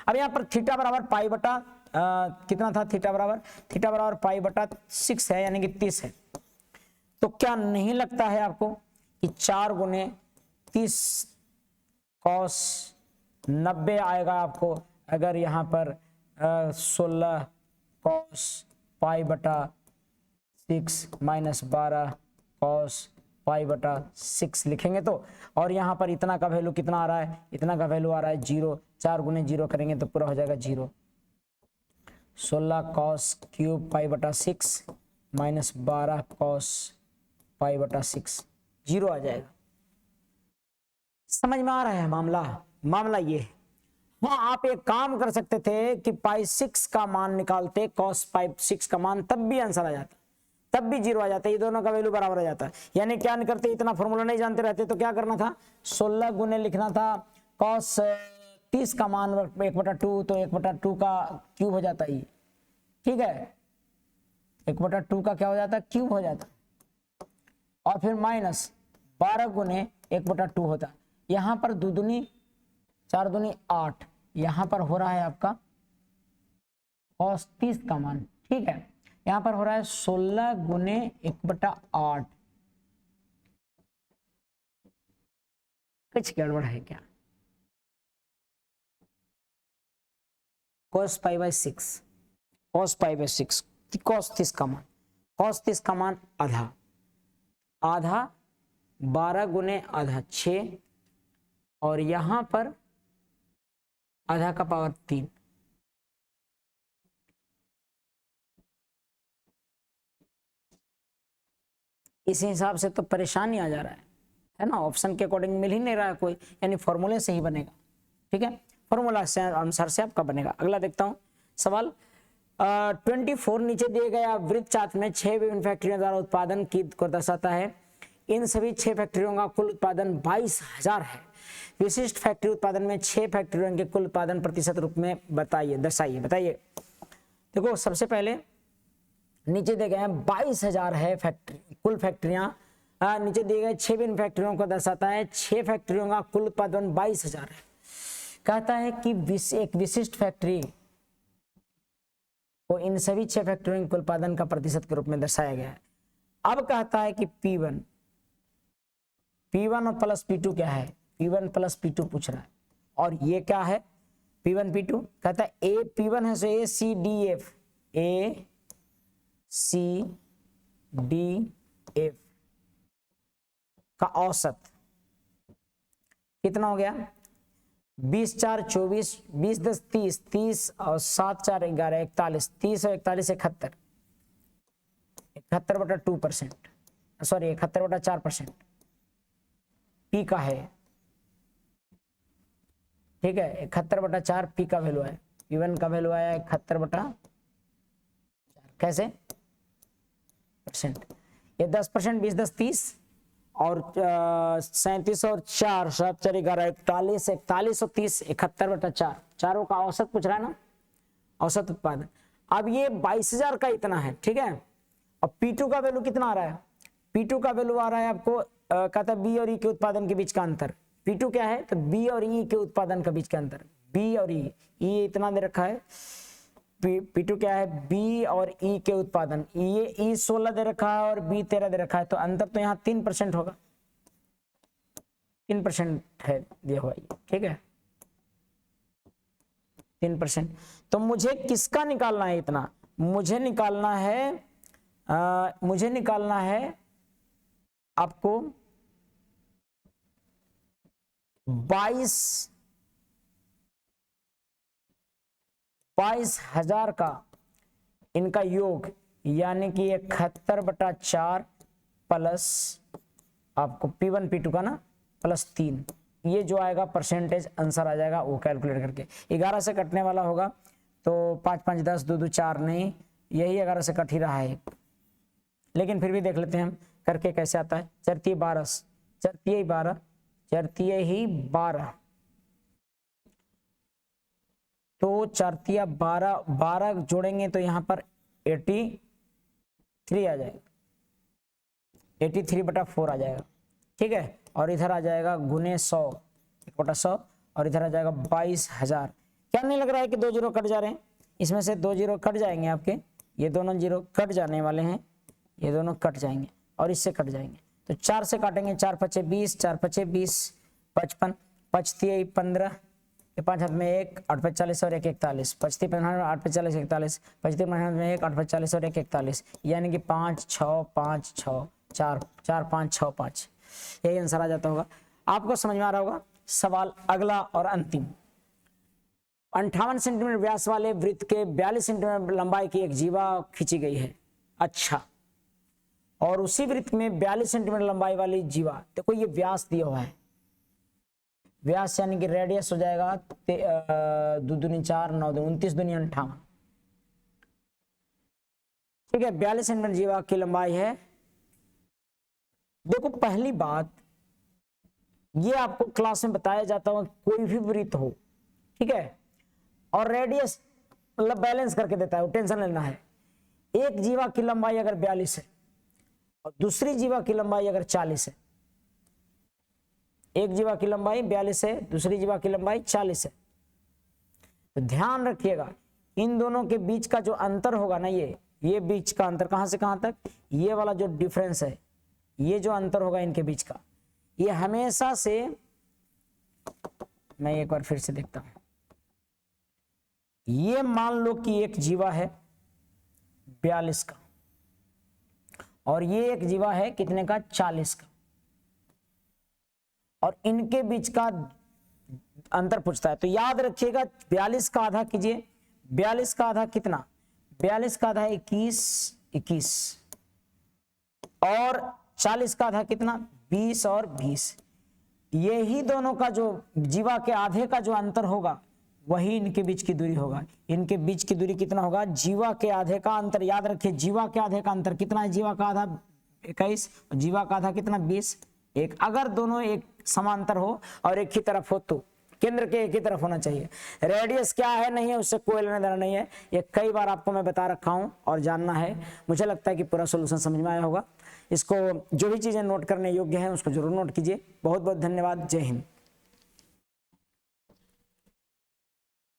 अब यहाँ पर थीटा बराबर पाई बटा कितना था, थीटा बराबर पाई बटा 6 है, यानी कि 30 है। तो क्या नहीं लगता है आपको कि 4 गुने 30 cos 90 आएगा आपको, अगर यहाँ पर 16 cos पाई बटा 6 माइनस 12 cos पाई बटा 6 लिखेंगे तो। और यहाँ पर इतना का वैल्यू कितना आ रहा है, इतना का वैल्यू आ रहा है 0, 4 गुने 0 करेंगे तो पूरा हो जाएगा 0। 16 cos क्यूब पाई बटा 6 माइनस 12 cos पाई बटा 6, 0 आ जाएगा। समझ में आ रहा है मामला ये है। हाँ, आप एक काम कर सकते थे कि पाई 6 का मान निकालते, cos पाई 6 का मान, तब भी आंसर आ जाता, तब भी 0 आ जाता, ये दोनों का वैल्यू बराबर आ जाता। यानी क्या नहीं करते, इतना फॉर्मूला नहीं जानते रहते तो क्या करना था, 16 गुने लिखना था cos 30 का मान 1/2, तो 1/2 का क्यूब हो जाता है, ठीक है, 1/2 का क्या हो जाता, क्यूब हो जाता, और फिर माइनस 12 गुने 1/2 होता। यहां पर 2 दूनी 4 दूनी 8, यहां पर हो रहा है आपका cos 30 का मान, ठीक है, यहां पर हो रहा है 16 गुने 1/8। कुछ गड़बड़ है क्या? cos pi by 6, cos pi by 6, cos 30 का मान, cos 30 का मान आधा 12 गुने आधा 6, और यहां पर आधा का पावर 3। इस हिसाब से तो परेशानी आ जा रहा है ना, ऑप्शन के अकॉर्डिंग मिल ही नहीं रहा है कोई, यानी फॉर्मूले से ही बनेगा, ठीक है, फॉर्मूला से अनुसार से आपका बनेगा। अगला देखता हूं सवाल 24 नीचे दिए गए वृत्त चार्ट में 6 विभिन्न फैक्ट्रियों द्वारा उत्पादन की को दर्शाता है। इन सभी 6 फैक्ट्रियों का कुल उत्पादन 22,000 है। विशिष्ट फैक्ट्री उत्पादन में 6 फैक्ट्रियों के कुल उत्पादन प्रतिशत रूप में दर्शाइए। बताइए। देखो सबसे पहले नीचे दिए गए हैं 22,000 है फैक्ट्री, कुल फैक्ट्रियां, नीचे दिए गए 6 विभिन्न फैक्ट्रियों को दर्शाता है, 6 फैक्ट्रियों का कुल उत्पादन 22,000 है। कहता है कि एक विशिष्ट फैक्ट्री को इन सभी 6 फैक्ट्रियों के कुल उत्पादन का प्रतिशत के रूप में दर्शाया गया है। अब कहता है कि P1 और प्लस P2 क्या है, P1 प्लस P2 पूछ रहा है, और ये क्या है P1 P2, कहता है A P1 है, सो A C D F का औसत कितना हो गया, 20 4 24, 20 10 30, 30 और 7 4 11 41, 30 और 41 71, 71/2%, सॉरी 71/4% P का है, ठीक है, 71/4 P का वैल्यू है। P1 का वैल्यू आया 71/4, कैसे परसेंट, ये 10%, 20 10 30 और 37 और 4 7 4 11 41, 41 और 30 71/4, चारों का औसत पूछ रहा है ना, औसत उत्पादन। अब ये 22,000 का इतना है, ठीक है, और P2 का वैल्यू कितना आ रहा है, P2 का वैल्यू आ रहा है आपको कहता है B और E के उत्पादन के बीच का अंतर। P2 क्या है, तो B और E के उत्पादन के बीच का अंतर, B और E इतना दे रखा है, P2 क्या है, B और E के उत्पादन, ये E 16 दे रखा है और B 13 दे रखा है, तो अंतर तो यहाँ 3% होगा, 3% है दिया हुआ ये, ठीक है, 3%। तो मुझे किसका निकालना है इतना, मुझे निकालना है आपको 22,000 का इनका योग यानी कि 71/4 प्लस आपको P1 P2 का ना प्लस 3, ये जो आएगा परसेंटेज आंसर आ जाएगा वो कैलकुलेट करके। 11 से कटने वाला होगा तो 5 5 10 2 2 4 नहीं, यही 11 से कट ही रहा है, लेकिन फिर भी देख लेते हैं हम करके कैसे आता है। 4 3 12, 4 3 12, 4 3 12, तो 4 3 12, 12 जोड़ेंगे तो यहाँ पर 83 आ जाएगा, 83/4 आ जाएगा, ठीक है। और इधर आ जाएगा गुने 100, 1/100, और इधर आ जाएगा 22,000। क्या नहीं लग रहा है कि 2 जीरो कट जा रहे हैं? इसमें से 2 जीरो कट जाएंगे आपके, ये दोनों जीरो कट जाने वाले हैं, ये दोनों कट जाएंगे और इससे कट जाएंगे। तो 4 से काटेंगे, 4 5 20, 4 5 20, 55, 5 3 15, ये 5 हाथ में 1, 8 5 40 और 1 41, 5 3 15, 8 5 40 41, 5 3 15 में 1, 8 5 40 और 1 41, यानी कि 5 6 5 6 4 4 5 6 5, यही आंसर आ जाता होगा। आपको समझ में आ रहा होगा। सवाल अगला और अंतिम, 58 सेंटीमीटर व्यास वाले वृत्त के 42 सेंटीमीटर लंबाई की एक जीवा खींची गई है। अच्छा, और उसी वृत्त में 42 सेंटीमीटर लंबाई वाली जीवा, देखो ये व्यास दिया हुआ है, व्यास यानी कि रेडियस हो जाएगा 2 दूनी 4 9 दूनी 29 दूनी 58, ठीक है। 42 सेंटीमीटर जीवा की लंबाई है। देखो पहली बात, ये आपको क्लास में बताया जाता है कोई भी वृत्त हो, ठीक है, और रेडियस मतलब बैलेंस करके देता है, वो टेंशन लेना है। एक जीवा की लंबाई अगर 42 है और दूसरी जीवा की लंबाई अगर 40 है, एक जीवा की लंबाई 42 है, दूसरी जीवा की लंबाई 40 है, तो ध्यान रखिएगा इन दोनों के बीच का जो अंतर होगा ना, ये बीच का अंतर कहां से कहां तक, ये वाला जो डिफरेंस है, ये जो अंतर होगा इनके बीच का, ये हमेशा से, मैं एक बार फिर से देखता हूं, ये मान लो कि एक जीवा है 42 का और ये एक जीवा है कितने का, 40 का, और इनके बीच का अंतर पूछता है। तो याद रखिएगा 42 का आधा कीजिए, 42 का आधा कितना, 42 का आधा 21 21, और 40 का आधा कितना, 20 और 20, यही दोनों का जो जीवा के आधे का जो अंतर होगा वही इनके बीच की दूरी होगा। इनके बीच की दूरी कितना होगा, जीवा के आधे का अंतर, याद रखिए जीवा के आधे का अंतर कितना है, जीवा का आधा 21 और जीवा का आधा कितना 20, एक। अगर दोनों एक समांतर हो और एक ही तरफ हो तो केंद्र के एक ही तरफ होना चाहिए। रेडियस क्या है नहीं है उससे कोई लेना देना नहीं है, ये कई बार आपको मैं बता रखा हूं और जानना है। मुझे लगता है कि पूरा सॉल्यूशन समझ में आया होगा। इसको जो भी चीजें नोट करने योग्य हैं उसको जरूर नोट कीजिए। बहुत बहुत धन्यवाद। जय हिंद।